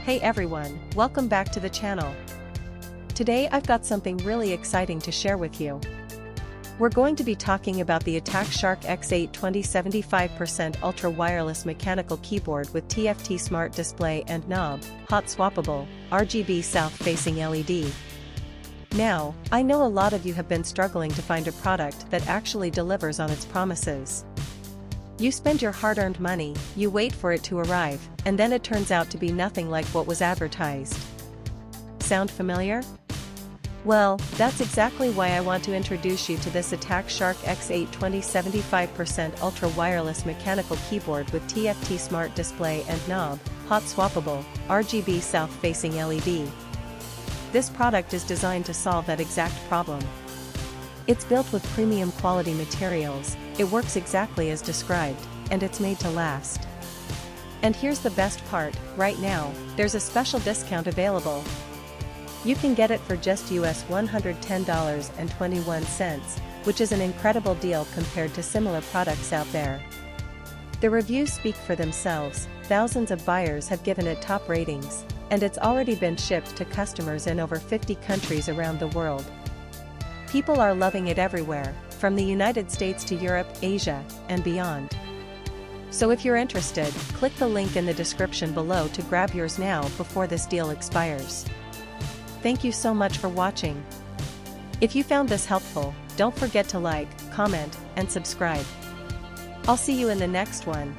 Hey everyone, welcome back to the channel. Today I've got something really exciting to share with you. We're going to be talking about the ATTACK SHARK X820 75% Ultra Wireless Mechanical Keyboard with TFT Smart Display and Knob, Hot Swappable, RGB South Facing LED. Now, I know a lot of you have been struggling to find a product that actually delivers on its promises. You spend your hard-earned money, you wait for it to arrive, and then it turns out to be nothing like what was advertised. Sound familiar? Well, that's exactly why I want to introduce you to this ATTACK SHARK X820 75% Ultra Wireless Mechanical Keyboard with TFT Smart Display and Knob, Hot Swappable, RGB South Facing LED. This product is designed to solve that exact problem. It's built with premium quality materials, it works exactly as described, and it's made to last. And here's the best part, right now, there's a special discount available. You can get it for just US $110.21, which is an incredible deal compared to similar products out there. The reviews speak for themselves, thousands of buyers have given it top ratings, and it's already been shipped to customers in over 50 countries around the world. People are loving it everywhere, from the United States to Europe, Asia, and beyond. So if you're interested, click the link in the description below to grab yours now before this deal expires. Thank you so much for watching. If you found this helpful, don't forget to like, comment, and subscribe. I'll see you in the next one.